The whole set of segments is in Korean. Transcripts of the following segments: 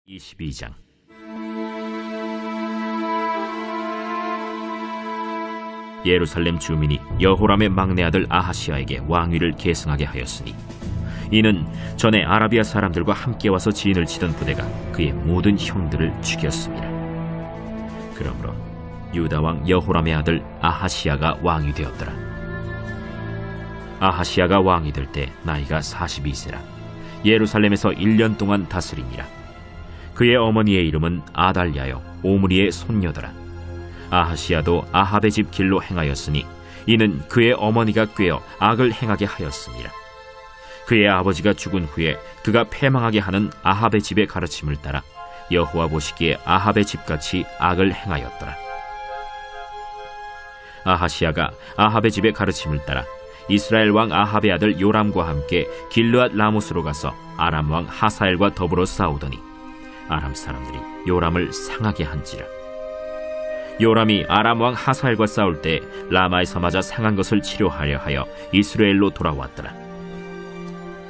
22장. 예루살렘 주민이 여호람의 막내 아들 아하시야에게 왕위를 계승하게 하였으니 이는 전에 아라비아 사람들과 함께 와서 진을 치던 부대가 그의 모든 형들을 죽였습니다. 그러므로 유다 왕 여호람의 아들 아하시야가 왕이 되었더라. 아하시야가 왕이 될 때 나이가 42세라 예루살렘에서 1년 동안 다스리니라. 그의 어머니의 이름은 아달랴요 오므리의 손녀더라. 아하시야도 아합의 집 길로 행하였으니 이는 그의 어머니가 꾀어 악을 행하게 하였습니다. 그의 아버지가 죽은 후에 그가 패망하게 하는 아합의 집의 가르침을 따라 여호와 보시기에 아합의 집같이 악을 행하였더라. 아하시야가 아합의 집의 가르침을 따라 이스라엘 왕 아합의 아들 요람과 함께 길르앗 라못으로 가서 아람 왕 하사엘과 더불어 싸우더니 아람 사람들이 요람을 상하게 한지라. 요람이 아람 왕 하사엘과 싸울 때 라마에서 맞아 상한 것을 치료하려 하여 이스라엘로 돌아왔더라.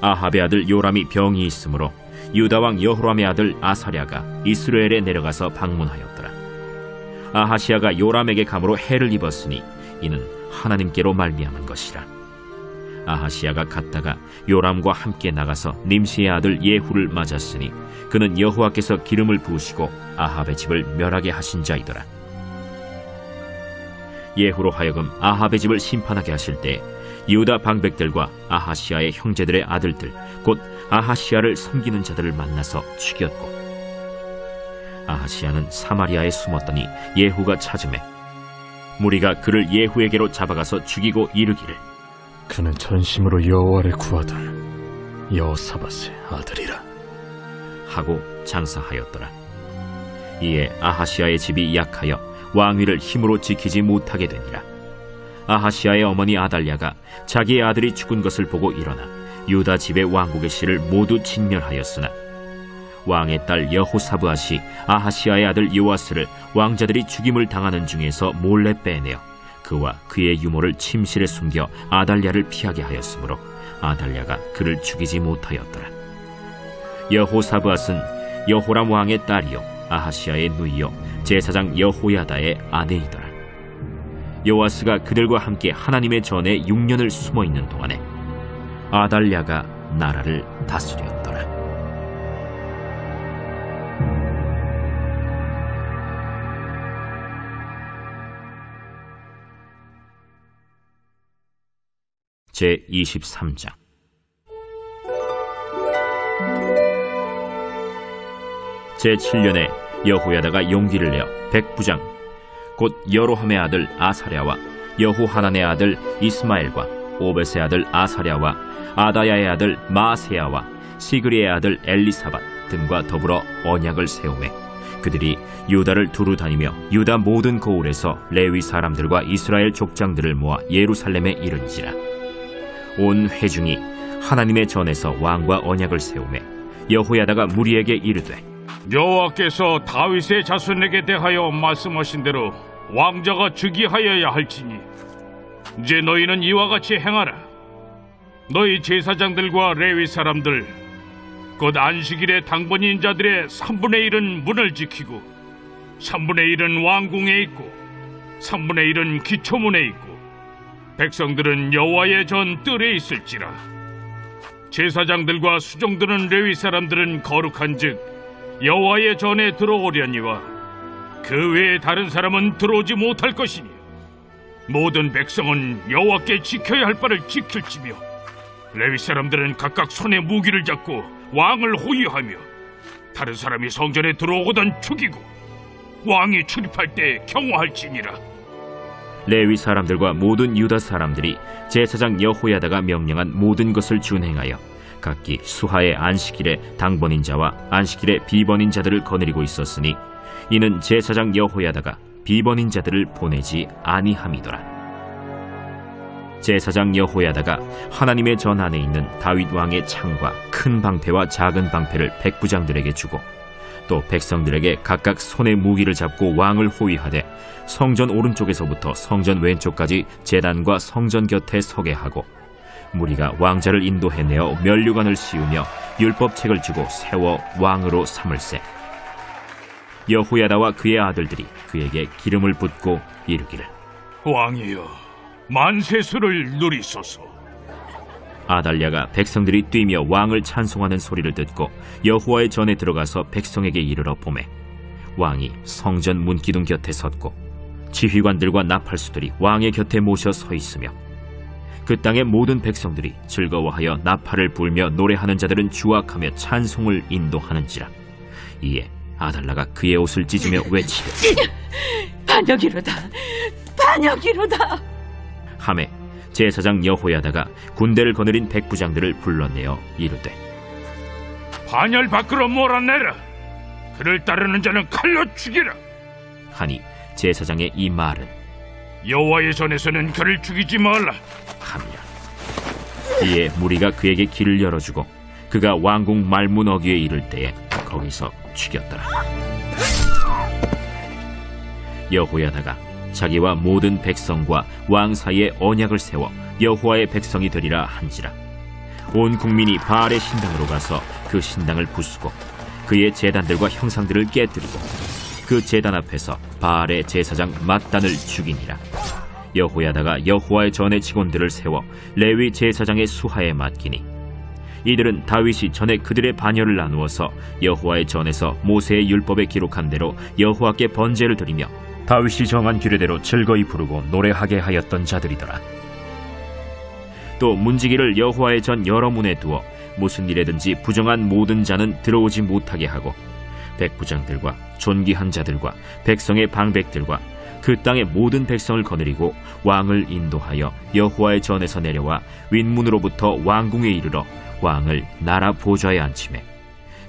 아합의 아들 요람이 병이 있으므로 유다 왕 여호람의 아들 아사랴가 이스라엘에 내려가서 방문하였더라. 아하시야가 요람에게 감으로 해를 입었으니 이는 하나님께로 말미암은 것이라. 아하시야가 갔다가 요람과 함께 나가서 nim시의 아들 예후를 맞았으니 그는 여호와께서 기름을 부으시고 아합의 집을 멸하게 하신 자이더라. 예후로 하여금 아합의 집을 심판하게 하실 때 유다 방백들과 아하시야의 형제들의 아들들 곧 아하시야를 섬기는 자들을 만나서 죽였고 아하시야는 사마리아에 숨었더니 예후가 찾음에 무리가 그를 예후에게로 잡아가서 죽이고 이르기를 그는 전심으로 여호와를 구하던 여호사밧의 아들이라 하고 장사하였더라. 이에 아하시야의 집이 약하여 왕위를 힘으로 지키지 못하게 되니라. 아하시야의 어머니 아달랴가 자기의 아들이 죽은 것을 보고 일어나 유다 집의 왕국의 씨를 모두 진멸하였으나 왕의 딸 여호사브앗이 아하시야의 아들 요아스를 왕자들이 죽임을 당하는 중에서 몰래 빼내어 그와 그의 유모를 침실에 숨겨 아달랴를 피하게 하였으므로 아달랴가 그를 죽이지 못하였더라. 여호사브앗은 여호람 왕의 딸이요 아하시야의 누이요 제사장 여호야다의 아내이더라. 요아스가 그들과 함께 하나님의 전에 6년을 숨어있는 동안에 아달랴가 나라를 다스렸더라. 제23장. 제7년에 여호야다가 용기를 내어 백부장 곧 여로함의 아들 아사랴와 여호하난의 아들 이스마엘과 오벳의 아들 아사랴와 아다야의 아들 마아세야와 시그리의 아들 엘리사밧 등과 더불어 언약을 세우매 그들이 유다를 두루 다니며 유다 모든 고을에서 레위 사람들과 이스라엘 족장들을 모아 예루살렘에 이른지라. 온 회중이 하나님의 전에서 왕과 언약을 세우매 여호야다가 무리에게 이르되 여호와께서 다윗의 자손에게 대하여 말씀하신 대로 왕자가 즉위하여야 할지니 이제 너희는 이와 같이 행하라. 너희 제사장들과 레위 사람들 곧 안식일에 당번인 자들의 3분의 1은 문을 지키고 3분의 1은 왕궁에 있고 3분의 1은 기초문에 있고 백성들은 여호와의 전 뜰에 있을지라. 제사장들과 수종드는 레위 사람들은 거룩한즉 여호와의 전에 들어오려니와 그 외에 다른 사람은 들어오지 못할 것이니 모든 백성은 여호와께 지켜야 할 바를 지킬지며 레위 사람들은 각각 손에 무기를 잡고 왕을 호위하며 다른 사람이 성전에 들어오거든 죽이고 왕이 출입할 때 경호할지니라. 레위 사람들과 모든 유다 사람들이 제사장 여호야다가 명령한 모든 것을 준행하여 각기 수하의 안식일에 당번인 자와 안식일에 비번인 자들을 거느리고 있었으니 이는 제사장 여호야다가 비번인 자들을 보내지 아니함이더라. 제사장 여호야다가 하나님의 전 안에 있는 다윗 왕의 창과 큰 방패와 작은 방패를 백부장들에게 주고 또 백성들에게 각각 손에 무기를 잡고 왕을 호위하되 성전 오른쪽에서부터 성전 왼쪽까지 제단과 성전 곁에 서게 하고 무리가 왕자를 인도해내어 면류관을 씌우며 율법책을 주고 세워 왕으로 삼을세 여호야다와 그의 아들들이 그에게 기름을 붓고 이르기를 왕이여, 만세수를 누리소서. 아달랴가 백성들이 뛰며 왕을 찬송하는 소리를 듣고 여호와의 전에 들어가서 백성에게 이르러 보매 왕이 성전 문기둥 곁에 섰고 지휘관들과 나팔수들이 왕의 곁에 모셔 서 있으며 그 땅의 모든 백성들이 즐거워하여 나팔을 불며 노래하는 자들은 주악하며 찬송을 인도하는지라. 이에 아달랴가 그의 옷을 찢으며 외치되 반역이로다, 반역이로다 하매 제사장 여호야다가 군대를 거느린 백부장들을 불러내어 이르되 반열 밖으로 몰아내라. 그를 따르는 자는 칼로 죽이라. 하니 제사장의 이 말은 여호와의 전에서는 그를 죽이지 말라 함이라. 이에 무리가 그에게 길을 열어주고 그가 왕궁 말문 어귀에 이를 때에 거기서 죽였더라. 여호야다가 자기와 모든 백성과 왕 사이에 언약을 세워 여호와의 백성이 되리라 한지라. 온 국민이 바알의 신당으로 가서 그 신당을 부수고 그의 제단들과 형상들을 깨뜨리고 그 제단 앞에서 바알의 제사장 mat단을 죽이니라. 여호야다가 여호와의 전의 직원들을 세워 레위 제사장의 수하에 맡기니 이들은 다윗이 전에 그들의 반열을 나누어서 여호와의 전에서 모세의 율법에 기록한 대로 여호와께 번제를 드리며 다윗이 정한 규례대로 즐거이 부르고 노래하게 하였던 자들이더라. 또 문지기를 여호와의 전 여러 문에 두어 무슨 일에든지 부정한 모든 자는 들어오지 못하게 하고 백부장들과 존귀한 자들과 백성의 방백들과 그 땅의 모든 백성을 거느리고 왕을 인도하여 여호와의 전에서 내려와 윗문으로부터 왕궁에 이르러 왕을 나라 보좌에 앉히매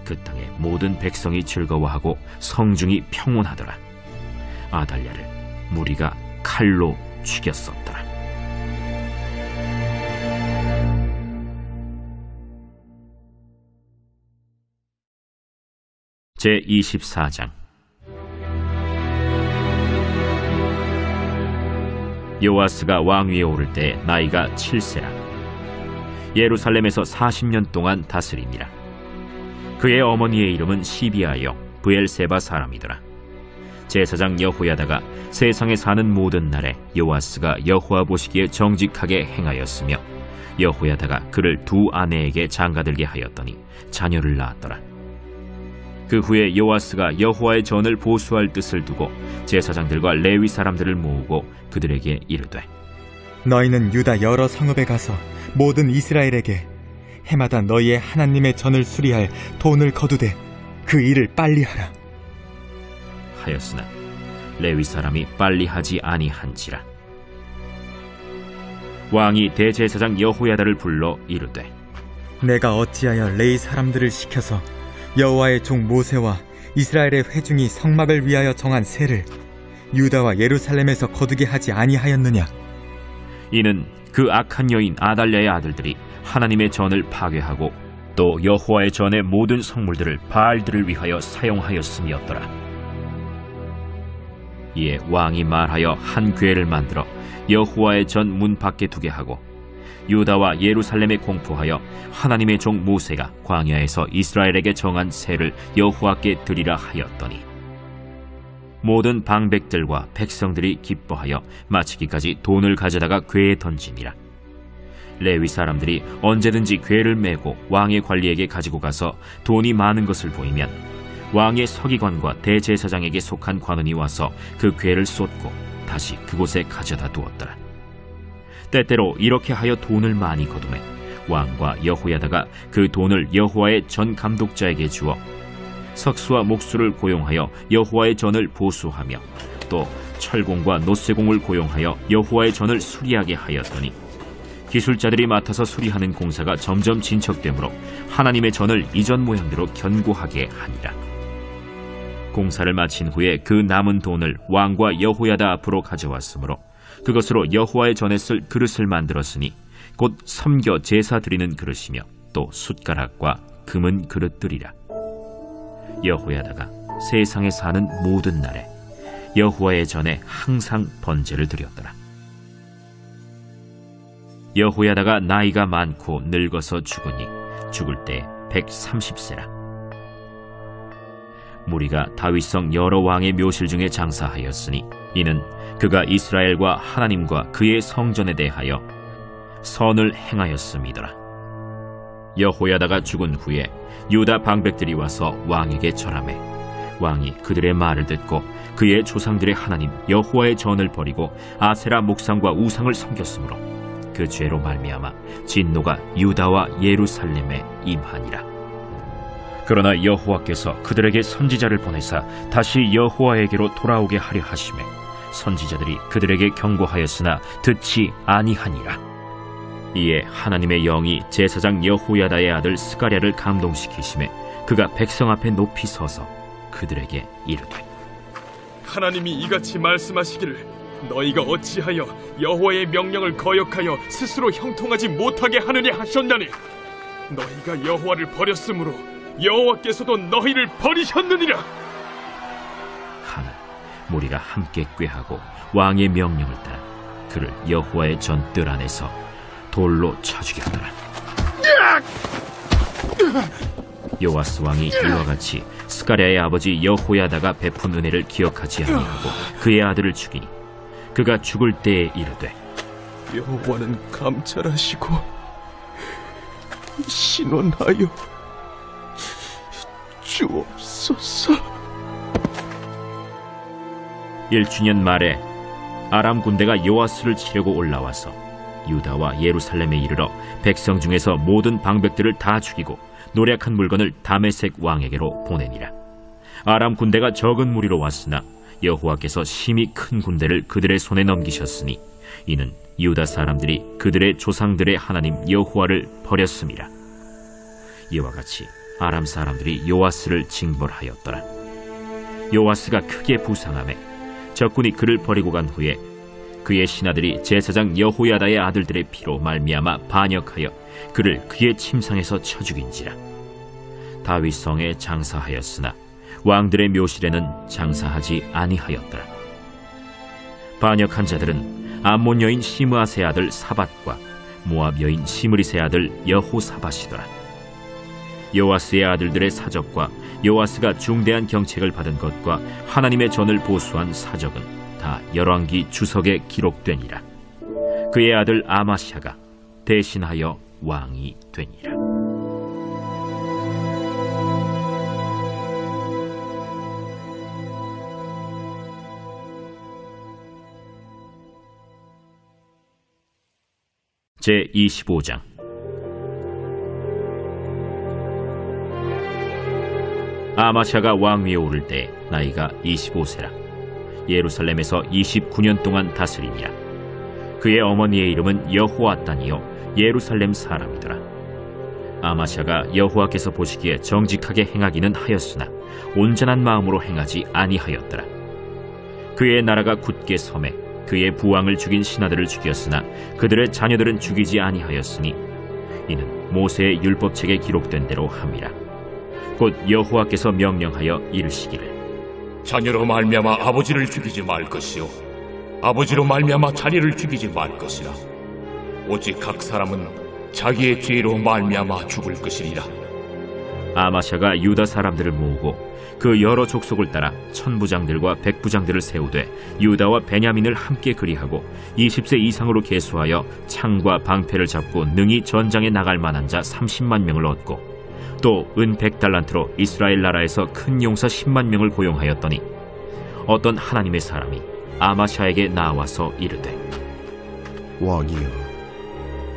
그 땅의 모든 백성이 즐거워하고 성중이 평온하더라. 아달랴를 무리가 칼로 죽였었더라. 제24장. 요아스가 왕위에 오를 때 나이가 7세라. 예루살렘에서 40년 동안 다스리니라. 그의 어머니의 이름은 시비아여 브엘세바 사람이더라. 제사장 여호야다가 세상에 사는 모든 날에 요아스가 여호와 보시기에 정직하게 행하였으며 여호야다가 그를 두 아내에게 장가들게 하였더니 자녀를 낳았더라. 그 후에 요아스가 여호와의 전을 보수할 뜻을 두고 제사장들과 레위 사람들을 모으고 그들에게 이르되 너희는 유다 여러 성읍에 가서 모든 이스라엘에게 해마다 너희의 하나님의 전을 수리할 돈을 거두되 그 일을 빨리 하라 하였으나 레위 사람이 빨리 하지 아니한지라. 왕이 대제사장 여호야다를 불러 이르되 내가 어찌하여 레위 사람들을 시켜서 여호와의 종 모세와 이스라엘의 회중이 성막을 위하여 정한 세를 유다와 예루살렘에서 거두게 하지 아니하였느냐. 이는 그 악한 여인 아달랴의 아들들이 하나님의 전을 파괴하고 또 여호와의 전의 모든 성물들을 바알들을 위하여 사용하였음이었더라. 이에 왕이 말하여 한 궤를 만들어 여호와의 전 문 밖에 두게 하고 유다와 예루살렘에 공포하여 하나님의 종 모세가 광야에서 이스라엘에게 정한 세를 여호와께 드리라 하였더니 모든 방백들과 백성들이 기뻐하여 마치기까지 돈을 가져다가 궤에 던지니라. 레위 사람들이 언제든지 궤를 메고 왕의 관리에게 가지고 가서 돈이 많은 것을 보이면 왕의 서기관과 대제사장에게 속한 관원이 와서 그 궤를 쏟고 다시 그곳에 가져다 두었더라. 때때로 이렇게 하여 돈을 많이 거두매 왕과 여호야다가 그 돈을 여호와의 전 감독자에게 주어 석수와 목수를 고용하여 여호와의 전을 보수하며 또 철공과 노쇠공을 고용하여 여호와의 전을 수리하게 하였더니 기술자들이 맡아서 수리하는 공사가 점점 진척되므로 하나님의 전을 이전 모양대로 견고하게 하니라. 공사를 마친 후에 그 남은 돈을 왕과 여호야다 앞으로 가져왔으므로 그것으로 여호와의 전에 쓸 그릇을 만들었으니 곧 섬겨 제사 드리는 그릇이며 또 숟가락과 금은 그릇들이라. 여호야다가 세상에 사는 모든 날에 여호와의 전에 항상 번제를 드렸더라. 여호야다가 나이가 많고 늙어서 죽으니 죽을 때 130세라. 무리가 다윗성 여러 왕의 묘실 중에 장사하였으니 이는 그가 이스라엘과 하나님과 그의 성전에 대하여 선을 행하였음이더라. 여호야다가 죽은 후에 유다 방백들이 와서 왕에게 절하매 왕이 그들의 말을 듣고 그의 조상들의 하나님 여호와의 전을 버리고 아세라 목상과 우상을 섬겼으므로 그 죄로 말미암아 진노가 유다와 예루살렘에 임하니라. 그러나 여호와께서 그들에게 선지자를 보내사 다시 여호와에게로 돌아오게 하려 하시매 선지자들이 그들에게 경고하였으나 듣지 아니하니라. 이에 하나님의 영이 제사장 여호야다의 아들 스가랴를 감동시키시매 그가 백성 앞에 높이 서서 그들에게 이르되 하나님이 이같이 말씀하시기를 너희가 어찌하여 여호와의 명령을 거역하여 스스로 형통하지 못하게 하느냐 하셨나니 너희가 여호와를 버렸으므로 여호와께서도 너희를 버리셨느니라. 하나 무리가 함께 꾀하고 왕의 명령을 따라 그를 여호와의 전 뜰 안에서 돌로 쳐 죽였더라. 요아스 왕이 이와 같이 스가랴의 아버지 여호야다가 베푼 은혜를 기억하지 아니하고 그의 아들을 죽이니 그가 죽을 때에 이르되 여호와는 감찰하시고 신원하여 주옵소서. 1주년 말에 아람 군대가 요아스를 치려고 올라와서 유다와 예루살렘에 이르러 백성 중에서 모든 방백들을 다 죽이고 노략한 물건을 다메섹 왕에게로 보내니라. 아람 군대가 적은 무리로 왔으나 여호와께서 심히 큰 군대를 그들의 손에 넘기셨으니 이는 유다 사람들이 그들의 조상들의 하나님 여호와를 버렸음이라. 이와 같이 아람 사람들이 요아스를 징벌하였더라. 요아스가 크게 부상하매 적군이 그를 버리고 간 후에 그의 신하들이 제사장 여호야다의 아들들의 피로 말미암아 반역하여 그를 그의 침상에서 쳐 죽인지라. 다윗 성에 장사하였으나 왕들의 묘실에는 장사하지 아니하였더라. 반역한 자들은 암몬 여인 시므아스의 아들 사밧과 모압 여인 시므릿의 아들 여호사밧이더라. 요아스의 아들들의 사적과 요아스가 중대한 경책을 받은 것과 하나님의 전을 보수한 사적은 다 열왕기 주석에 기록되니라. 그의 아들 아마샤가 대신하여 왕이 되니라. 제25장. 아마샤가 왕위에 오를 때 나이가 25세라. 예루살렘에서 29년 동안 다스리니라. 그의 어머니의 이름은 여호아단이요 예루살렘 사람이더라. 아마샤가 여호와께서 보시기에 정직하게 행하기는 하였으나 온전한 마음으로 행하지 아니하였더라. 그의 나라가 굳게 섬에 그의 부왕을 죽인 신하들을 죽였으나 그들의 자녀들은 죽이지 아니하였으니 이는 모세의 율법책에 기록된 대로 함이라. 곧 여호와께서 명령하여 이르시기를 자녀로 말미암아 아버지를 죽이지 말 것이요 아버지로 말미암아 자녀를 죽이지 말 것이라. 오직 각 사람은 자기의 죄로 말미암아 죽을 것이니라. 아마샤가 유다 사람들을 모으고 그 여러 족속을 따라 천부장들과 백부장들을 세우되 유다와 베냐민을 함께 그리하고 20세 이상으로 계수하여 창과 방패를 잡고 능히 전장에 나갈 만한 자 30만 명을 얻고 또 은 100달란트로 이스라엘 나라에서 큰 용사 10만 명을 고용하였더니 어떤 하나님의 사람이 아마샤에게 나와서 이르되 왕이여,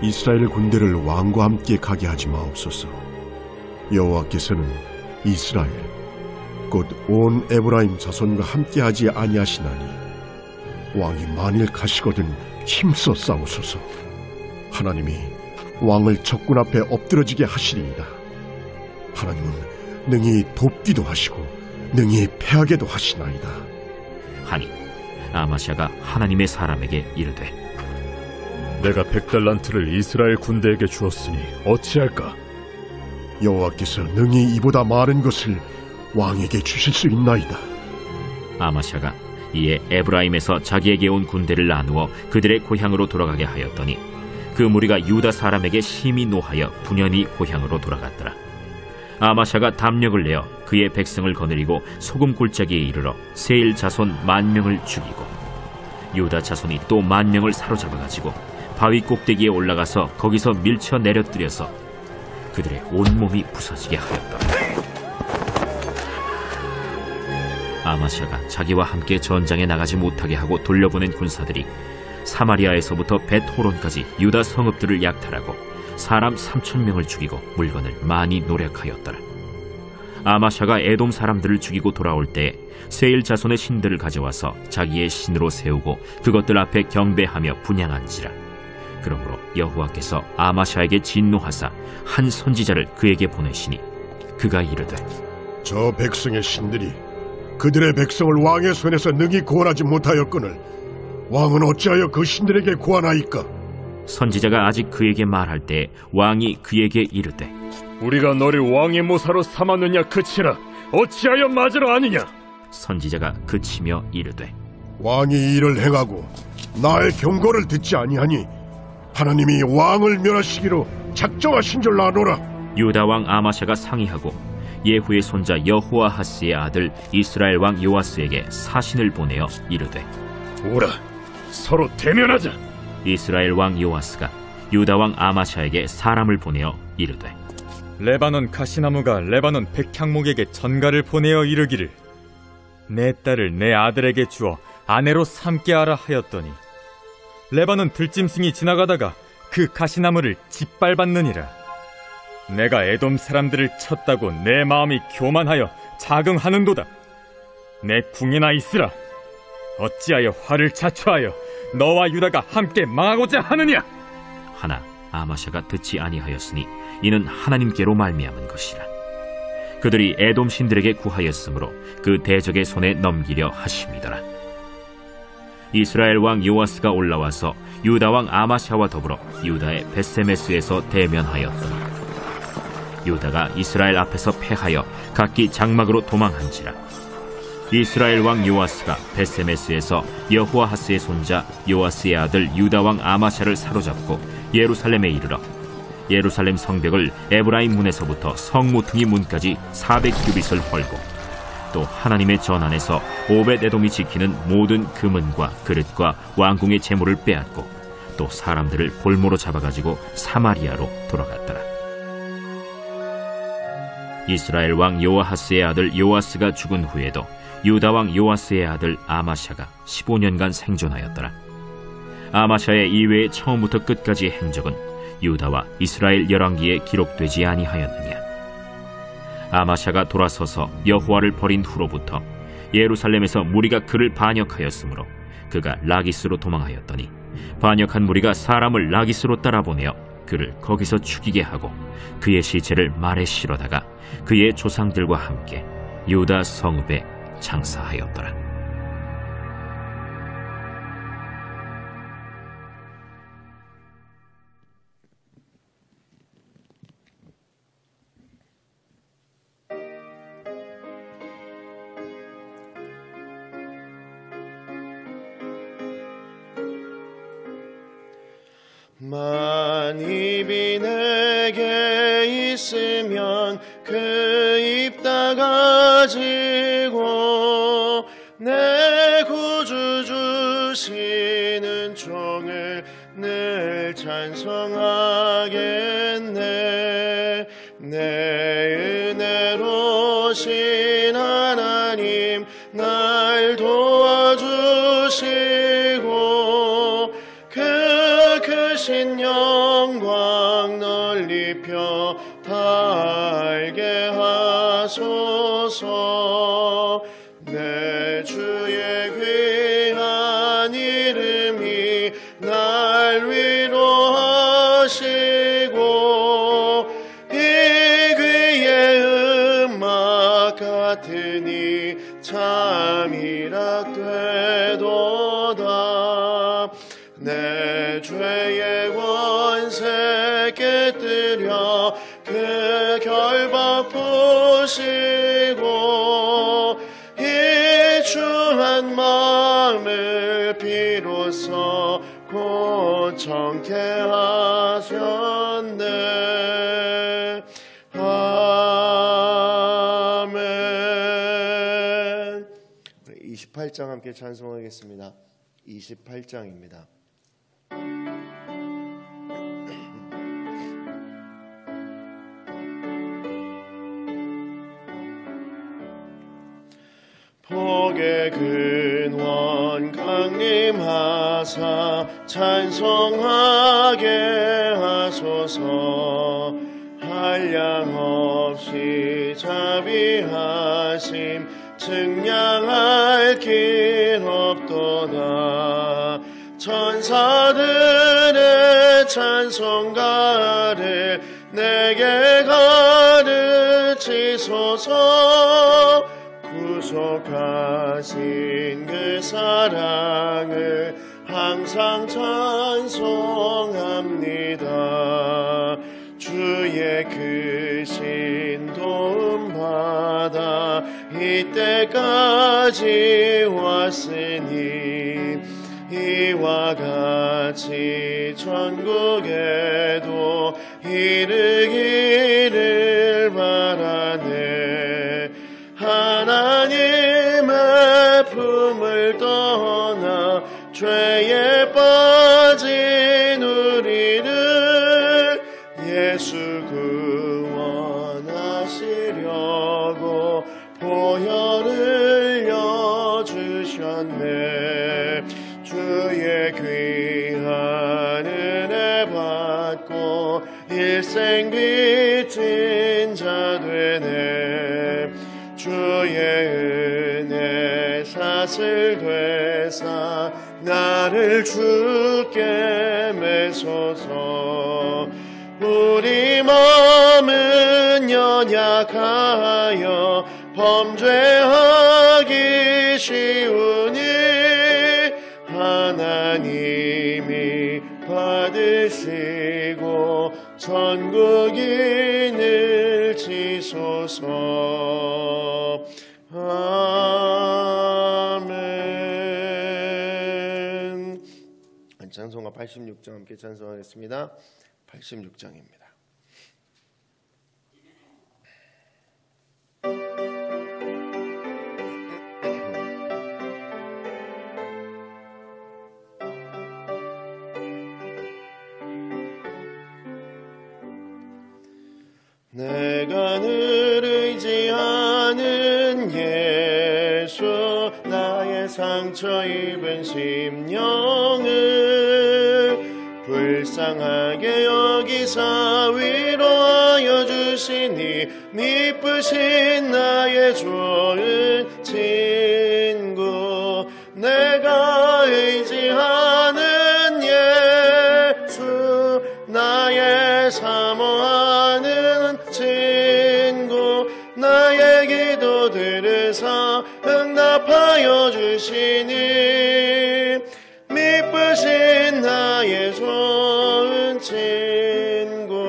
이스라엘 군대를 왕과 함께 가게 하지 마옵소서. 여호와께서는 이스라엘 곧 온 에브라임 자손과 함께하지 아니하시나니 왕이 만일 가시거든 힘써 싸우소서. 하나님이 왕을 적군 앞에 엎드러지게 하시리이다. 하나님은 능히 돕기도 하시고 능히 패하게도 하시나이다 하니 아마샤가 하나님의 사람에게 이르되 내가 100달란트를 이스라엘 군대에게 주었으니 어찌할까? 여호와께서 능히 이보다 많은 것을 왕에게 주실 수 있나이다. 아마샤가 이에 에브라임에서 자기에게 온 군대를 나누어 그들의 고향으로 돌아가게 하였더니 그 무리가 유다 사람에게 심히 노하여 분연히 고향으로 돌아갔더라. 아마샤가 담력을 내어 그의 백성을 거느리고 소금 골짜기에 이르러 세일 자손 10,000명을 죽이고 유다 자손이 또 10,000명을 사로잡아가지고 바위 꼭대기에 올라가서 거기서 밀쳐 내려뜨려서 그들의 온몸이 부서지게 하였다. 아마샤가 자기와 함께 전장에 나가지 못하게 하고 돌려보낸 군사들이 사마리아에서부터 벳호론까지 유다 성읍들을 약탈하고 사람 3,000명을 죽이고 물건을 많이 노력하였더라. 아마샤가 에돔 사람들을 죽이고 돌아올 때에 세일 자손의 신들을 가져와서 자기의 신으로 세우고 그것들 앞에 경배하며 분향한지라. 그러므로 여호와께서 아마샤에게 진노하사 한 선지자를 그에게 보내시니 그가 이르되 저 백성의 신들이 그들의 백성을 왕의 손에서 능히 구원하지 못하였거늘 왕은 어찌하여 그 신들에게 구하나이까? 선지자가 아직 그에게 말할 때 왕이 그에게 이르되 우리가 너를 왕의 모사로 삼았느냐 그치라. 어찌하여 맞으러 아니냐? 선지자가 그치며 이르되 왕이 이를 행하고 나의 경고를 듣지 아니하니 하나님이 왕을 멸하시기로 작정하신 줄 아노라. 유다 왕 아마샤가 상의하고 예후의 손자 여호아하스의 아들 이스라엘 왕 요아스에게 사신을 보내어 이르되 오라, 서로 대면하자. 이스라엘 왕 요아스가 유다 왕 아마샤에게 사람을 보내어 이르되 레바논 가시나무가 레바논 백향목에게 전가를 보내어 이르기를 내 딸을 내 아들에게 주어 아내로 삼게 하라 하였더니 레바논 들짐승이 지나가다가 그 가시나무를 짓밟았느니라. 내가 에돔 사람들을 쳤다고 내 마음이 교만하여 자긍하는도다. 내 궁이나 있으라. 어찌하여 화를 자초하여 너와 유다가 함께 망하고자 하느냐? 하나 아마샤가 듣지 아니하였으니 이는 하나님께로 말미암은 것이라. 그들이 에돔 신들에게 구하였으므로 그 대적의 손에 넘기려 하심이더라. 이스라엘 왕 요아스가 올라와서 유다 왕 아마샤와 더불어 유다의 벳세메스에서 대면하였더니 유다가 이스라엘 앞에서 패하여 각기 장막으로 도망한지라. 이스라엘 왕 요아스가 벳세메스에서 여호아하스의 손자 요아스의 아들 유다 왕 아마샤를 사로잡고 예루살렘에 이르러 예루살렘 성벽을 에브라임 문에서부터 성모퉁이 문까지 400규빗을 헐고 또 하나님의 전 안에서 오벳에돔이 지키는 모든 금은과 그릇과 왕궁의 재물을 빼앗고 또 사람들을 볼모로 잡아가지고 사마리아로 돌아갔더라. 이스라엘 왕 요아하스의 아들 요아스가 죽은 후에도 유다 왕 요아스의 아들 아마샤가 15년간 생존하였더라. 아마샤의 이외의 처음부터 끝까지의 행적은 유다와 이스라엘 열왕기에 기록되지 아니하였느냐. 아마샤가 돌아서서 여호와를 버린 후로부터 예루살렘에서 무리가 그를 반역하였으므로 그가 라기스로 도망하였더니 반역한 무리가 사람을 라기스로 따라보내어 그를 거기서 죽이게 하고 그의 시체를 말에 실어다가 그의 조상들과 함께 유다 성읍에 장사하였더라. 만입이 내게 있으면 그 입 다가지고 내 구주 주시는 종을 늘 찬송하겠네. 내 은혜로 신 하나님 날 도와주시고 그 크신 영광 널리 펴 다 알게 하소서. 내 주의 귀한 이름이 날 위로하시고 이 귀의 음악 같으니 참이라 되도다. 내 죄의 원세 깨뜨려 그 결박 푸시고 이 주한 마음을 비로소 고청케 하셨네. 아멘. 28장 함께 찬송하겠습니다. 28장입니다. 복의 근원 강림하사 찬송하게 하소서. 한량없이 자비하심 증량할 길 없도다. 천사들의 찬송가를 내게 가르치소서. 구속하신 그 사랑을 항상 찬송합니다. 주의 크신 도움 받아 이때까지 왔으니 이와 같이 천국에도 이르기를 바라네. 하나님의 품을 떠나 죄에 빠진 우리를 예수 구원하시려고 보혈을 흘려주셨네. 주의 귀한 은혜 받고 일생 빚진 자 되네. 주의 은혜 사슬 되사 나를 주께 매소서. 우리 마음은 연약하여 범죄하기 쉬우니 하나님이 받으시고 천국인을 지소서. 아멘. 찬송가 86장 함께 찬송하겠습니다. 86장입니다. 내가 늘 의지하는 예수, 나의 상처 입은 심령을 불쌍하게 여기사 위로하여 주시니 미쁘신 나의 좋은 친구. 내가 의지하는 예수, 나의 사모하는 친구. 나의 기도 들으사 응답하여 주시니 미쁘신 나의 좋은 친구.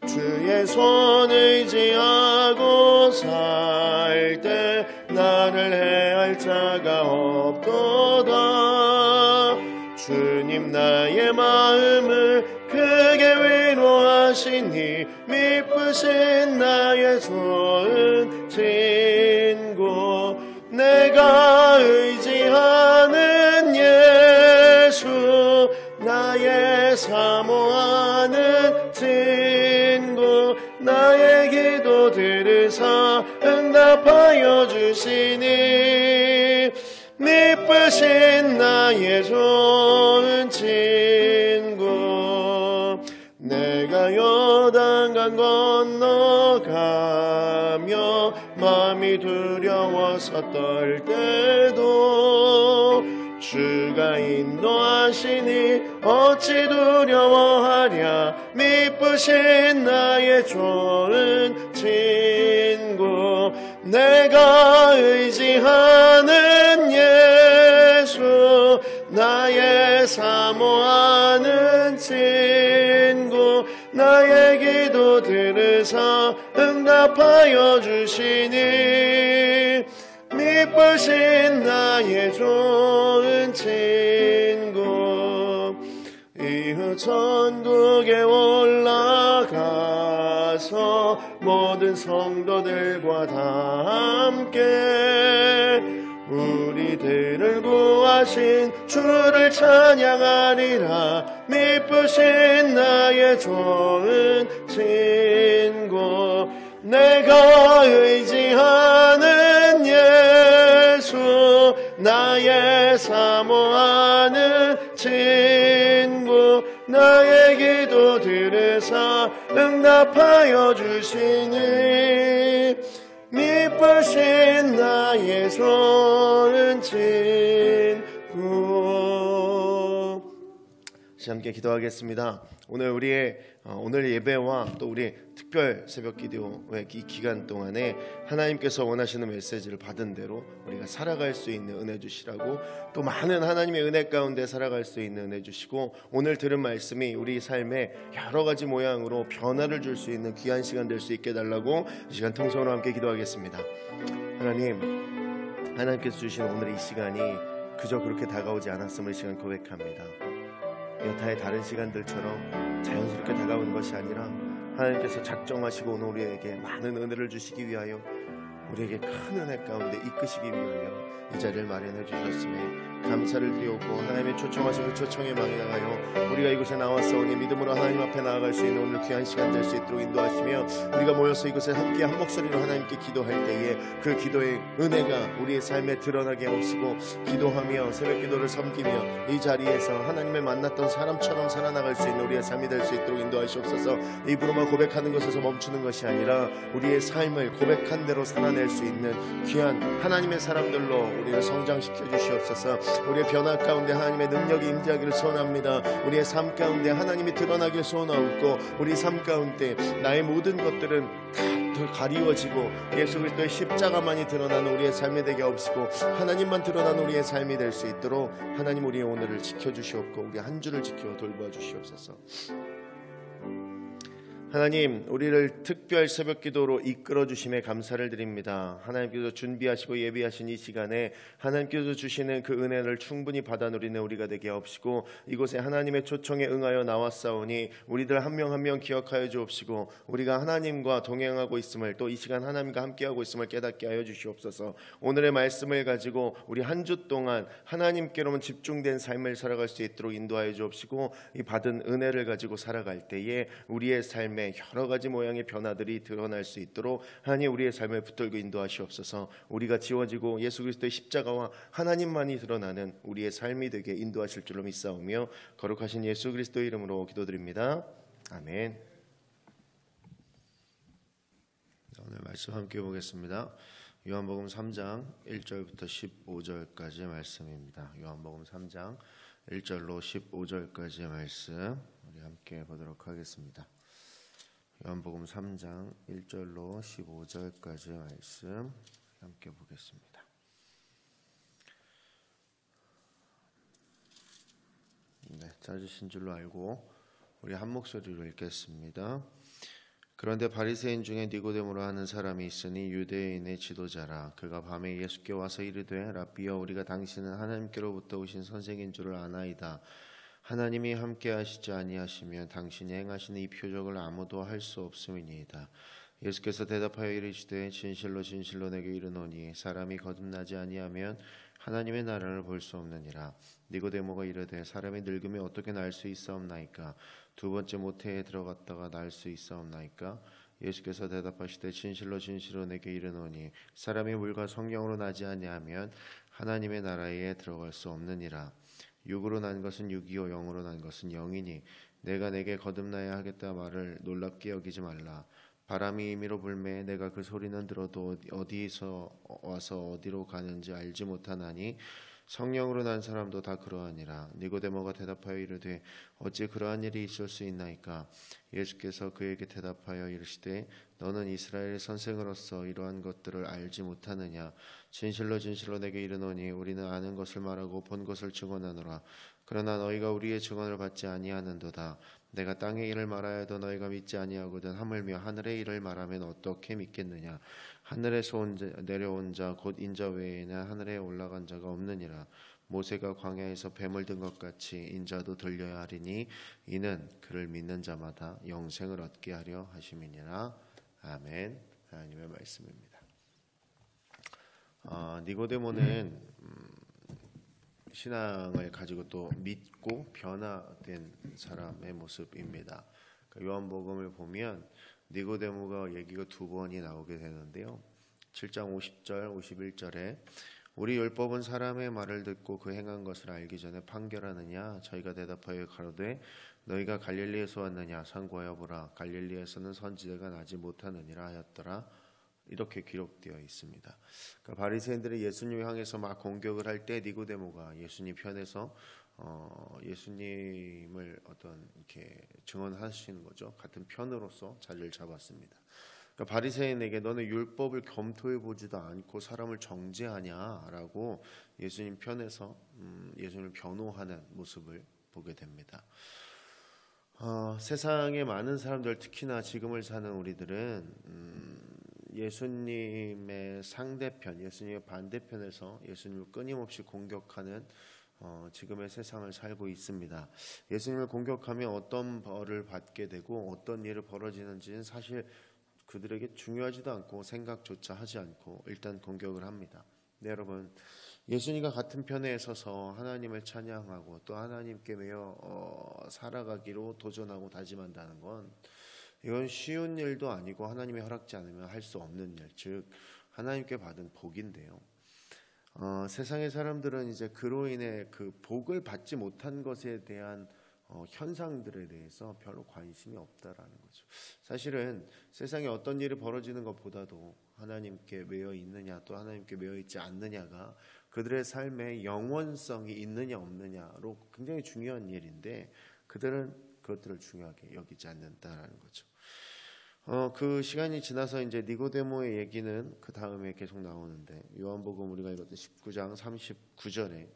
주의 손 의지하고 살 때 나를 해할 자가 없도다. 주님 나의 마음을 크게 위로하시니 미쁘신 나의 좋은 친구. 내가 의지하는 예수, 나의 사모하는 친구. 나의 기도 들으사 응답하여 주시니 미쁘신 나의 좋은 친구. 내가 요단강 건너가며 마음이 두려워서 떨 때도 주가 인도하시니 어찌 두려워하랴. 미쁘신 나의 좋은 친구. 내가 의지하는 예수, 나의 사모하는 친구. 나의 기도 들으사 응답하여 주시니 미쁘신 나의 좋은 친구. 이후 천국에 올라가서 주셔서 모든 성도들과 다 함께 우리들을 구하신 주를 찬양하리라. 미쁘신 나의 좋은 친구, 내가 의지하는 예수, 나의 사모하는 친구, 나의 기도 들으사 응답하여 주시니 미쁘신 나의 좋은 친구. 함께 기도하겠습니다. 오늘 예배와 또 우리 특별 새벽 기도의 이 기간 동안에 하나님께서 원하시는 메시지를 받은 대로 우리가 살아갈 수 있는 은혜 주시라고, 또 많은 하나님의 은혜 가운데 살아갈 수 있는 은혜 주시고, 오늘 들은 말씀이 우리 삶에 여러 가지 모양으로 변화를 줄 수 있는 귀한 시간 될 수 있게 해달라고 이 시간 통성으로 함께 기도하겠습니다. 하나님께서 주신 오늘 이 시간이 그저 그렇게 다가오지 않았음을 이 시간 고백합니다. 여타의 다른 시간들처럼 자연스럽게 다가오는 것이 아니라 하나님께서 작정하시고 오늘 우리에게 많은 은혜를 주시기 위하여, 우리에게 큰 은혜 가운데 이끄시기 위하여 이 자리를 마련해 주셨음에 감사를 드리옵고, 하나님의 초청하신 그 초청에 망해나가여 우리가 이곳에 나왔사오니 믿음으로 하나님 앞에 나아갈 수 있는 오늘 귀한 시간 될 수 있도록 인도하시며, 우리가 모여서 이곳에 함께 한 목소리로 하나님께 기도할 때에 그 기도의 은혜가 우리의 삶에 드러나게 하시고, 기도하며 새벽 기도를 섬기며 이 자리에서 하나님을 만났던 사람처럼 살아나갈 수 있는 우리의 삶이 될 수 있도록 인도하시옵소서. 입으로만 고백하는 것에서 멈추는 것이 아니라 우리의 삶을 고백한 대로 살아낼 수 있는 귀한 하나님의 사람들로 우리를 성장시켜 주시옵소서. 우리의 변화 가운데 하나님의 능력이 임재하기를 소원합니다. 우리의 삶 가운데 하나님이 드러나기를 소원하고, 우리 삶 가운데 나의 모든 것들은 다 가리워지고 예수 그리스도의 십자가만이 드러나는 우리의 삶이 되게 하옵시고, 하나님만 드러나는 우리의 삶이 될 수 있도록 하나님 우리의 오늘을 지켜주시옵고, 우리 한 주를 지켜 돌보아 주시옵소서. 하나님, 우리를 특별 새벽 기도로 이끌어 주심에 감사를 드립니다. 하나님께서 준비하시고 예비하신 이 시간에 하나님께서 주시는 그 은혜를 충분히 받아 누리는 우리가 되게 하옵시고, 이곳에 하나님의 초청에 응하여 나왔사오니 우리들 한 명 한 명 기억하여 주옵시고, 우리가 하나님과 동행하고 있음을, 또 이 시간 하나님과 함께하고 있음을 깨닫게 하여 주시옵소서. 오늘의 말씀을 가지고 우리 한 주 동안 하나님께로만 집중된 삶을 살아갈 수 있도록 인도하여 주옵시고, 이 받은 은혜를 가지고 살아갈 때에 우리의 삶에 여러 가지 모양의 변화들이 드러날 수 있도록 하나님 우리의 삶을 붙들고 인도하시옵소서. 우리가 지워지고 예수 그리스도의 십자가와 하나님만이 드러나는 우리의 삶이 되게 인도하실 줄로 믿사오며 거룩하신 예수 그리스도의 이름으로 기도드립니다. 아멘. 오늘 말씀 함께 보겠습니다. 요한복음 3장 1절부터 15절까지의 말씀입니다. 요한복음 3장 1절로 15절까지의 말씀 우리 함께 보도록 하겠습니다. 요한복음 3장 1절로 15절까지의 말씀 함께 보겠습니다. 네, 찾으신 줄로 알고 우리 한 목소리로 읽겠습니다. 그런데 바리새인 중에 니고데모로 하는 사람이 있으니 유대인의 지도자라. 그가 밤에 예수께 와서 이르되 라비여, 우리가 당신은 하나님께로부터 오신 선생인 줄을 아나이다. 하나님이 함께 하시지 아니하시면 당신이 행하시는 이 표적을 아무도 할 수 없음이니이다. 예수께서 대답하여 이르시되 진실로 진실로 내게 이르노니 사람이 거듭나지 아니하면 하나님의 나라를 볼 수 없느니라. 니고데모가 이르되 사람이 늙으면 어떻게 날 수 있사옵나이까? 두 번째 모태에 들어갔다가 날 수 있사옵나이까? 예수께서 대답하시되 진실로 진실로 내게 이르노니 사람이 물과 성령으로 나지 아니하면 하나님의 나라에 들어갈 수 없느니라. 육으로 난 것은 육이요 영으로 난 것은 영이니 내가 내게 거듭나야 하겠다 말을 놀랍게 여기지 말라. 바람이 임의로 불매 내가 그 소리는 들어도 어디서 와서 어디로 가는지 알지 못하나니 성령으로 난 사람도 다 그러하니라. 니고데모가 대답하여 이르되 어찌 그러한 일이 있을 수 있나이까? 예수께서 그에게 대답하여 이르시되 너는 이스라엘의 선생으로서 이러한 것들을 알지 못하느냐? 진실로 진실로 내게 이르노니 우리는 아는 것을 말하고 본 것을 증언하노라. 그러나 너희가 우리의 증언을 받지 아니하는도다. 내가 땅의 일을 말하여도 너희가 믿지 아니하거든 하물며 하늘의 일을 말하면 어떻게 믿겠느냐? 하늘에서 내려온 자 곧 인자 외에는 하늘에 올라간 자가 없느니라. 모세가 광야에서 뱀을 든 것 같이 인자도 들려야 하리니 이는 그를 믿는 자마다 영생을 얻게 하려 하심이니라. 아멘. 하나님의 말씀입니다. 니고데모는 신앙을 가지고 또 믿고 변화된 사람의 모습입니다. 요한복음을 보면 니고데모가 얘기가 두 번이 나오게 되는데요. 7장 50절, 51절에 우리 율법은 사람의 말을 듣고 그 행한 것을 알기 전에 판결하느냐? 저희가 대답하여 가로되 너희가 갈릴리에서 왔느냐? 상고하여 보라. 갈릴리에서는 선지자가 나지 못하느니라 하였더라. 이렇게 기록되어 있습니다. 그러니까 바리새인들이 예수님을 향해서 막 공격을 할 때 니고데모가 예수님 편에서 예수님을 어떤 이렇게 증언하시는 거죠. 같은 편으로서 자리를 잡았습니다. 그러니까 바리새인에게 너는 율법을 검토해 보지도 않고 사람을 정죄하냐라고 예수님 편에서 예수님을 변호하는 모습을 보게 됩니다. 세상의 많은 사람들, 특히나 지금을 사는 우리들은 예수님의 상대편, 예수님의 반대편에서 예수님을 끊임없이 공격하는 지금의 세상을 살고 있습니다. 예수님을 공격하면 어떤 벌을 받게 되고 어떤 일이 벌어지는지는 사실 그들에게 중요하지도 않고 생각조차 하지 않고 일단 공격을 합니다. 네, 여러분, 예수님과 같은 편에 서서 하나님을 찬양하고 또 하나님께 매여 살아가기로 도전하고 다짐한다는 건 이건 쉬운 일도 아니고 하나님이 허락지 않으면 할 수 없는 일, 즉 하나님께 받은 복인데요. 세상의 사람들은 이제 그로 인해 그 복을 받지 못한 것에 대한 현상들에 대해서 별로 관심이 없다라는 거죠. 사실은 세상에 어떤 일이 벌어지는 것보다도 하나님께 매여 있느냐 또 하나님께 매여 있지 않느냐가 그들의 삶에 영원성이 있느냐 없느냐로 굉장히 중요한 일인데 그들은 그것들을 중요하게 여기지 않는다라는 거죠. 그 시간이 지나서 이제 니고데모의 얘기는 그 다음에 계속 나오는데 요한복음 우리가 읽었던 19장 39절에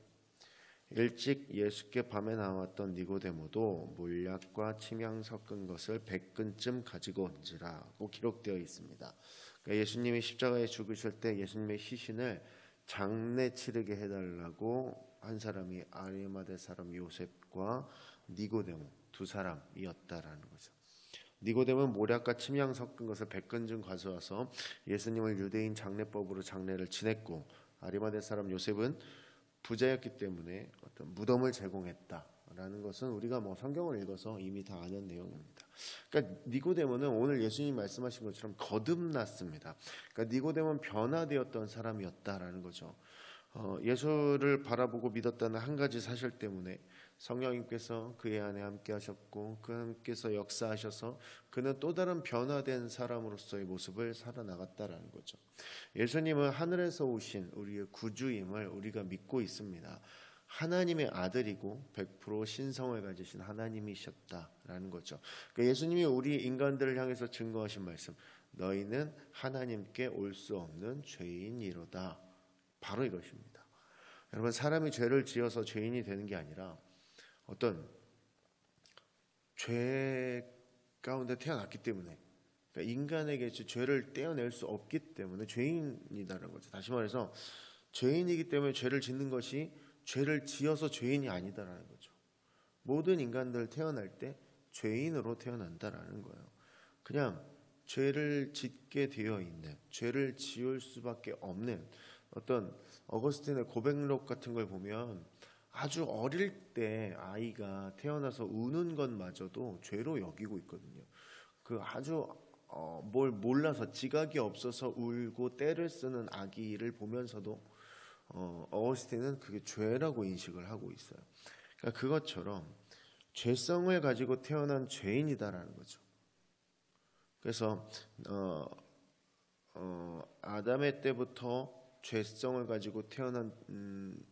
일찍 예수께 밤에 나왔던 니고데모도 몰약과 침향 섞은 것을 100근쯤 가지고 온지라고 기록되어 있습니다. 그러니까 예수님이 십자가에 죽으실 때 예수님의 시신을 장례 치르게 해달라고 한 사람이 아리마대 사람 요셉과 니고데모 두 사람이었다라는 거죠. 니고데모는 몰약과 침향 섞은 것을 100근쯤 가져와서 예수님을 유대인 장례법으로 장례를 지냈고 아리마대 사람 요셉은 부자였기 때문에 어떤 무덤을 제공했다라는 것은 우리가 성경을 읽어서 이미 다 아는 내용입니다. 그러니까 니고데모는 오늘 예수님이 말씀하신 것처럼 거듭났습니다. 그러니까 니고데모는 변화되었던 사람이었다라는 거죠. 예수를 바라보고 믿었다는 한 가지 사실 때문에 성령님께서 그의 안에 함께 하셨고 그분께서 역사하셔서 그는 또 다른 변화된 사람으로서의 모습을 살아나갔다라는 거죠. 예수님은 하늘에서 오신 우리의 구주임을 우리가 믿고 있습니다. 하나님의 아들이고 100% 신성을 가지신 하나님이셨다라는 거죠. 그러니까 예수님이 우리 인간들을 향해서 증거하신 말씀, 너희는 하나님께 올 수 없는 죄인이로다. 바로 이것입니다. 여러분, 사람이 죄를 지어서 죄인이 되는 게 아니라 어떤 죄 가운데 태어났기 때문에, 그러니까 인간에게 죄를 떼어낼 수 없기 때문에 죄인이다라는 거죠. 다시 말해서 죄인이기 때문에 죄를 짓는 것이 죄를 지어서 죄인이 아니다라는 거죠. 모든 인간들 태어날 때 죄인으로 태어난다라는 거예요. 그냥 죄를 짓게 되어 있는, 죄를 지을 수밖에 없는 어떤 어거스틴의 고백록 같은 걸 보면 아주 어릴 때 아이가 태어나서 우는 것마저도 죄로 여기고 있거든요. 그 아주 뭘 몰라서 지각이 없어서 울고 떼를 쓰는 아기를 보면서도 어거스틴은 그게 죄라고 인식을 하고 있어요. 그러니까 그것처럼 죄성을 가지고 태어난 죄인이다라는 거죠. 그래서 아담의 때부터 죄성을 가지고 태어난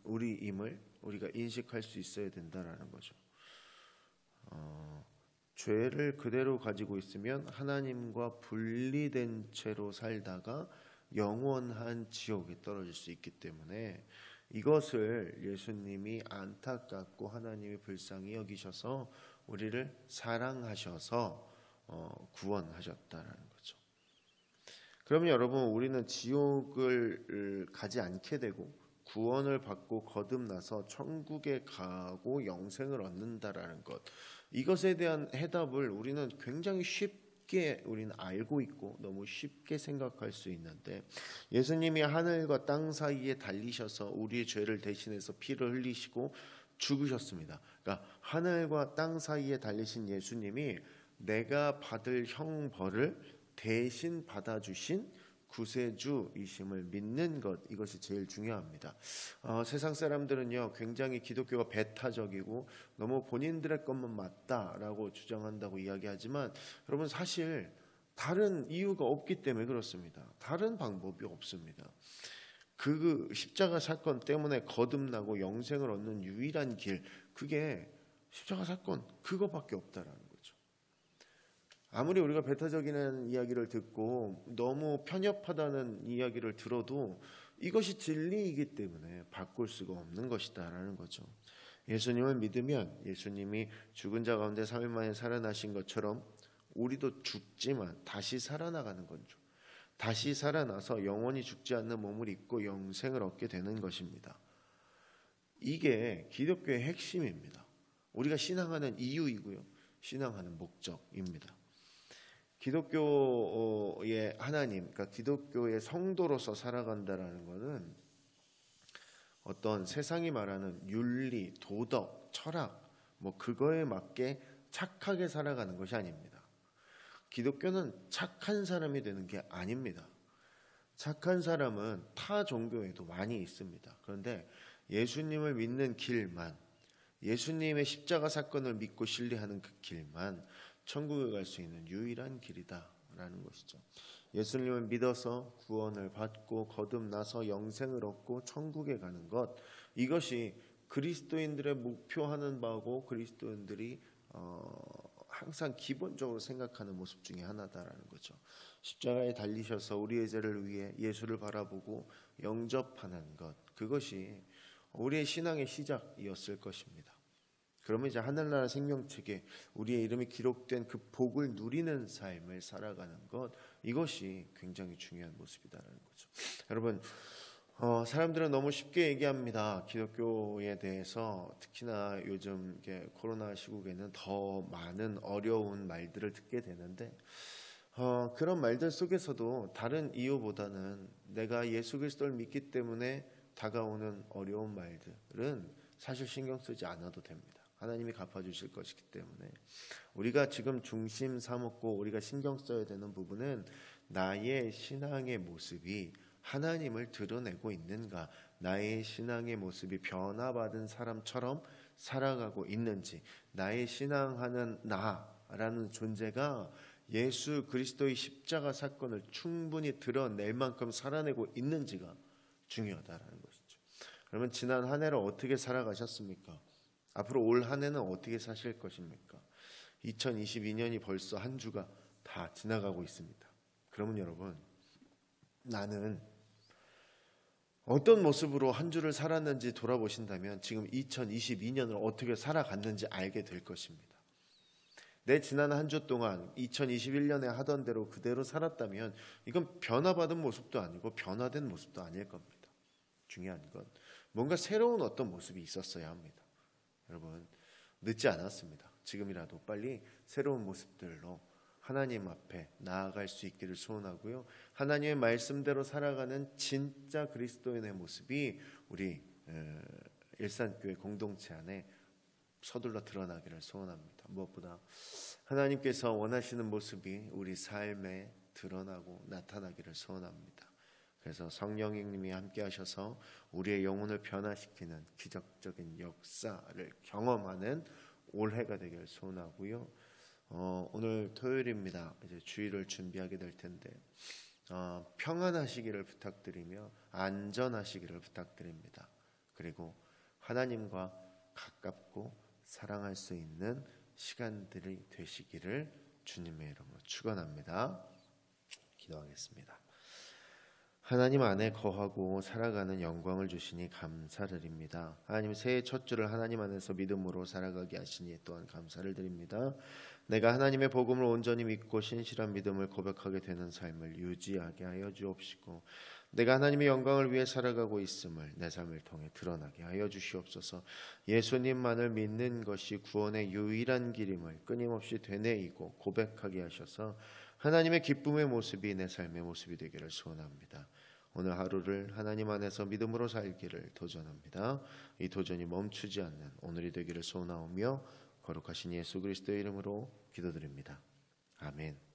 우리임을 우리가 인식할 수 있어야 된다라는 거죠. 죄를 그대로 가지고 있으면 하나님과 분리된 채로 살다가 영원한 지옥에 떨어질 수 있기 때문에 이것을 예수님이 안타깝고 하나님이 불쌍히 여기셔서 우리를 사랑하셔서 구원하셨다라는 거죠. 그러면 여러분, 우리는 지옥을 가지 않게 되고 구원을 받고 거듭나서 천국에 가고 영생을 얻는다라는 것, 이것에 대한 해답을 우리는 굉장히 쉽게 우리는 알고 있고 너무 쉽게 생각할 수 있는데, 예수님이 하늘과 땅 사이에 달리셔서 우리의 죄를 대신해서 피를 흘리시고 죽으셨습니다. 그러니까 하늘과 땅 사이에 달리신 예수님이 내가 받을 형벌을 대신 받아주신 구세주이심을 믿는 것, 이것이 제일 중요합니다. 세상 사람들은요 굉장히 기독교가 배타적이고 너무 본인들의 것만 맞다라고 주장한다고 이야기하지만, 여러분 사실 다른 이유가 없기 때문에 그렇습니다. 다른 방법이 없습니다. 그 십자가 사건 때문에 거듭나고 영생을 얻는 유일한 길, 그게 십자가 사건 그거밖에 없다라는 거죠. 아무리 우리가 배타적인 이야기를 듣고 너무 편협하다는 이야기를 들어도 이것이 진리이기 때문에 바꿀 수가 없는 것이다라는 거죠. 예수님을 믿으면 예수님이 죽은 자 가운데 3일 만에 살아나신 것처럼 우리도 죽지만 다시 살아나가는 거죠. 다시 살아나서 영원히 죽지 않는 몸을 입고 영생을 얻게 되는 것입니다. 이게 기독교의 핵심입니다. 우리가 신앙하는 이유이고요, 신앙하는 목적입니다. 기독교의 하나님, 그러니까 기독교의 성도로서 살아간다라는 것은 어떤 세상이 말하는 윤리, 도덕, 철학, 그거에 맞게 착하게 살아가는 것이 아닙니다. 기독교는 착한 사람이 되는 게 아닙니다. 착한 사람은 타 종교에도 많이 있습니다. 그런데 예수님을 믿는 길만, 예수님의 십자가 사건을 믿고 신뢰하는 그 길만 천국에 갈 수 있는 유일한 길이다라는 것이죠. 예수님을 믿어서 구원을 받고 거듭나서 영생을 얻고 천국에 가는 것, 이것이 그리스도인들의 목표하는 바고 그리스도인들이 항상 기본적으로 생각하는 모습 중에 하나다라는 거죠. 십자가에 달리셔서 우리의 죄를 위해 예수를 바라보고 영접하는 것, 그것이 우리의 신앙의 시작이었을 것입니다. 그러면 이제 하늘나라 생명책에 우리의 이름이 기록된 그 복을 누리는 삶을 살아가는 것, 이것이 굉장히 중요한 모습이다라는 거죠. 여러분, 사람들은 너무 쉽게 얘기합니다. 기독교에 대해서. 특히나 요즘 코로나 시국에는 더 많은 어려운 말들을 듣게 되는데, 그런 말들 속에서도 다른 이유보다는 내가 예수 그리스도를 믿기 때문에 다가오는 어려운 말들은 사실 신경 쓰지 않아도 됩니다. 하나님이 갚아주실 것이기 때문에. 우리가 지금 중심 삼았고 우리가 신경 써야 되는 부분은 나의 신앙의 모습이 하나님을 드러내고 있는가, 나의 신앙의 모습이 변화받은 사람처럼 살아가고 있는지, 나의 신앙하는 나라는 존재가 예수 그리스도의 십자가 사건을 충분히 드러낼 만큼 살아내고 있는지가 중요하다라는 것이죠. 그러면 지난 한 해를 어떻게 살아가셨습니까? 앞으로 올 한 해는 어떻게 사실 것입니까? 2022년이 벌써 한 주가 다 지나가고 있습니다. 그러면 여러분, 나는 어떤 모습으로 한 주를 살았는지 돌아보신다면 지금 2022년을 어떻게 살아갔는지 알게 될 것입니다. 내 지난 한 주 동안 2021년에 하던 대로 그대로 살았다면 이건 변화받은 모습도 아니고 변화된 모습도 아닐 겁니다. 중요한 건 뭔가 새로운 어떤 모습이 있었어야 합니다. 여러분, 늦지 않았습니다. 지금이라도 빨리 새로운 모습들로 하나님 앞에 나아갈 수 있기를 소원하고요. 하나님의 말씀대로 살아가는 진짜 그리스도인의 모습이 우리 일산교회 공동체 안에 서둘러 드러나기를 소원합니다. 무엇보다 하나님께서 원하시는 모습이 우리 삶에 드러나고 나타나기를 소원합니다. 그래서 성령님이 함께 하셔서 우리의 영혼을 변화시키는 기적적인 역사를 경험하는 올해가 되기를 소원하고요. 오늘 토요일입니다. 이제 주일을 준비하게 될 텐데 평안하시기를 부탁드리며 안전하시기를 부탁드립니다. 그리고 하나님과 가깝고 사랑할 수 있는 시간들이 되시기를 주님의 이름으로 축원합니다. 기도하겠습니다. 하나님 안에 거하고 살아가는 영광을 주시니 감사를 드립니다. 하나님, 새해 첫 주를 하나님 안에서 믿음으로 살아가게 하시니 또한 감사를 드립니다. 내가 하나님의 복음을 온전히 믿고 신실한 믿음을 고백하게 되는 삶을 유지하게 하여 주옵시고, 내가 하나님의 영광을 위해 살아가고 있음을 내 삶을 통해 드러나게 하여 주시옵소서. 예수님만을 믿는 것이 구원의 유일한 길임을 끊임없이 되뇌이고 고백하게 하셔서 하나님의 기쁨의 모습이 내 삶의 모습이 되기를 소원합니다. 오늘 하루를 하나님 안에서 믿음으로 살기를 도전합니다. 이 도전이 멈추지 않는 오늘이 되기를 소원하오며 거룩하신 예수 그리스도의 이름으로 기도드립니다. 아멘.